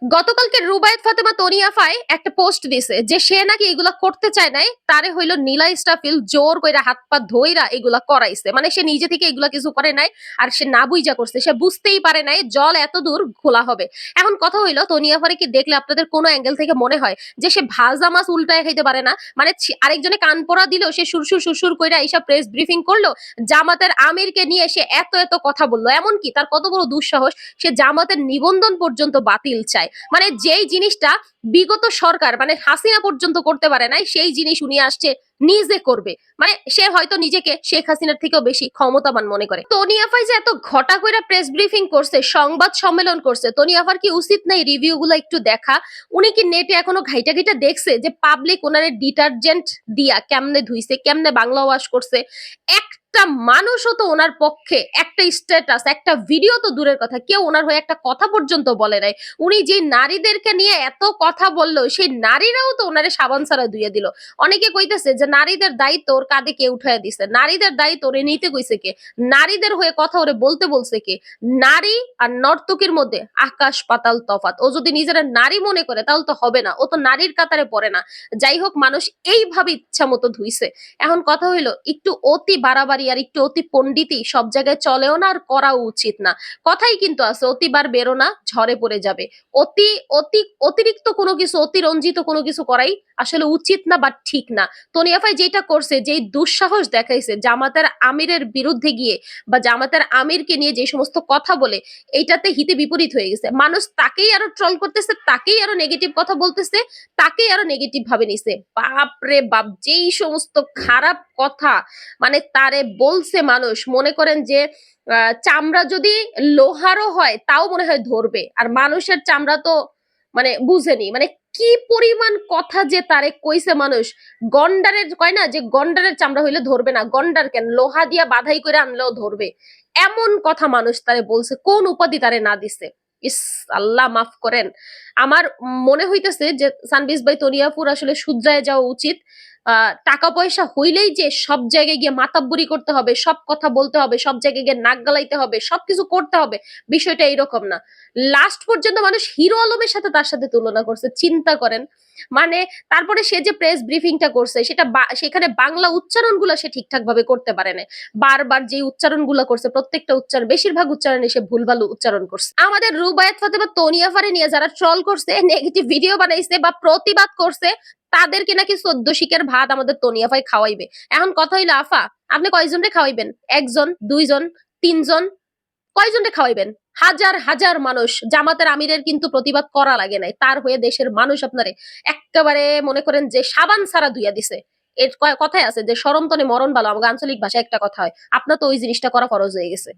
গতকালকে রুবায়েত ফাতেমা তনিয়া ফাই একটা পোস্ট দিছে যে সে নাকি এগুলা করতে চায় নাই, তারে হইলো নীলা ইস্টাফিল জোর কইরা হাত পা ধইরা এগুলা করাইছে। মানে সে নিজে থেকে এগুলা কিছু করে নাই, আর সে না বুঝা করছে, সে বুঝতেই পারে নাই জল এত দূর ঘোলা হবে। এখন কথা হইলো তনিয়া ফারে কি দেখলে আপনাদের কোনো অ্যাঙ্গেল থেকে মনে হয় যে সে ভাজা মাছ উল্টায় খাইতে পারে না? মানে আরেকজনে কান পড়া দিল, সে সুরসুর সুরসুর কইরা এইসব প্রেস ব্রিফিং করলো, জামাতের আমিরকে নিয়ে সে এত এত কথা বললো। এমন কি তার কত বড় দুঃসাহস, সে জামাতের নিবন্ধন পর্যন্ত বাতিল চায়। মানে যেই জিনিসটা বিগত সরকার মানে হাসিনা পর্যন্ত করতে পারে নাই, সেই জিনিস উনি আসছে নিজে করবে। মানে সে হয়তো নিজেকে শেখ হাসিনার থেকেও বেশি ক্ষমতাবান মনে করে। তনি আফাই যে এত ঘটা কইরা প্রেস ব্রিফিং করছে, সংবাদ সম্মেলন করছে, তনি আফার কি উচিত নাই রিভিউ গুলো একটু দেখা? উনি কি নেটে এখনো ঘাইটা ঘাইটা দেখছে যে পাবলিক ওনারে ডিটারজেন্ট দিয়া কেমনে ধুইছে, কেমনে বাংলা ওয়াশ করছে? একটা মানুষও তো ওনার পক্ষে একটা স্ট্যাটাস, একটা ভিডিও তো দূরের কথা, কেউ ওনার হয়ে একটা কথা পর্যন্ত বলে নাই। উনি যে নারীদেরকে নিয়ে এত কথা বললো, সেই নারীরাও তো ওনারে সাবান ছাড়া ধুয়ে দিল। অনেকে কইতেছে যে নারীদের দায়িত্ব ওর কাঁধে কে উঠায় দিছে, নারীদের দায়িত্ব ওরে নিতে কইছে কে, নারীদের হয়ে কথা ওরে বলতে বলছে কে? নারী আর নর্তকীর মধ্যে আকাশ পাতাল তফাৎ। ও যদি নিজের নারী মনে করে তাহলে তো হবে না, ও তো নারীর কাতারে পড়ে না। যাই হোক, মানুষ এইভাবে ইচ্ছা মতো ধুইছে। এখন কথা হইলো একটু অতি বাড়াবাড়ি আর একটু অতি পণ্ডিতি সব জায়গায় চলেও না, আর করা উচিত না। কথাই কিন্তু আছে, অতিবার বেরো না ঝড়ে পড়ে যাবে। অতি অতি অতিরিক্ত কোনো কিছু, অতিরঞ্জিত কোনো কিছু করাই আসলে উচিত না বা ঠিক না। তনিয়াফাই যেটা করছে, যেই দুঃসাহস দেখাইছে জামাতের আমিরের বিরুদ্ধে গিয়ে বা জামাতের আমিরকে নিয়ে যে সমস্ত কথা বলে, এইটাতে হিতে বিপরীত হয়ে গেছে। মানুষ তাকেই আরো ট্রল করতেছে, তাকেই আরো নেগেটিভ কথা বলতেছে, তাকেই আরো নেগেটিভ ভাবে নিছে। বাপ রে বাপ, যেই সমস্ত খারাপ কথা মানে তারে বলছে মানুষ, মনে করেন যে চামড়া যদি লোহারও হয় তাও মনে হয় ধরবে, আর মানুষের চামড়া তো মানে বুঝেনি। মানে কি পরিমাণ কথা যে তারে কইছে মানুষ। গন্ডারের কয় না যে গন্ডারের চামড়া হইলে ধরবে না, গন্ডার কেন লোহা দিয়া বাধাই করে আনলেও ধরবে, এমন কথা মানুষ তারে বলছে। কোন উপাধি তারে না দিছে! ইস, আল্লাহ মাফ করেন। আমার মনে হইতেছে যে সানবিজ ভাই তনিয়াপুর আসলে শুধরায় যাওয়া উচিত। টাকা পয়সা হইলেই যে সব জায়গায় গিয়ে মাতাব্বরি করতে হবে, সব কথা বলতে হবে, সব জায়গায় গিয়ে নাক গালাইতে হবে, সবকিছু করতে হবে, বিষয়টা এইরকম না। লাস্ট পর্যন্ত মানুষ হিরো আলমের সাথে তার সাথে তুলনা করছে, চিন্তা করেন। মানে তারপরে সে যে প্রেস ব্রিফিংটা করছে, সেটা সেখানে বাংলা উচ্চারণগুলো সে ঠিকঠাক ভাবে করতে পারে না। বারবার যে উচ্চারণগুলো করছে, প্রত্যেকটা উচ্চারণ, বেশিরভাগ উচ্চারণে সে ভুলভাল উচ্চারণ করছে। আমাদের রুবায়েত ফাতেমা তনিয়াফারে নিয়ে যারা ট্রল করছে, নেগেটিভ ভিডিও বানাইছে বা প্রতিবাদ করছে, তাদেরকে নাকি 14 শিকের ভাত আমাদের তনিয়াফাই খাওয়াইবে। এখন কথা হইলো, আফা আপনি কয়জনরে খাওয়াইবেন? একজন, দুইজন, তিনজন? কয়জনরে খাওয়াইবেন? হাজার হাজার মানুষ। জামাতের আমিরের কিন্তু প্রতিবাদ করা লাগে নাই, তার হয়ে দেশের মানুষ আপনারে একেবারে মনে করেন যে সাবান ছাড়া ধুইয়া দিছে। এর কথায় আছে যে সরম তনে মরণ ভালো, আমাদের আঞ্চলিক ভাষায় একটা কথা হয়। আপনার তো ওই জিনিসটা করা ফরজ হয়ে গেছে।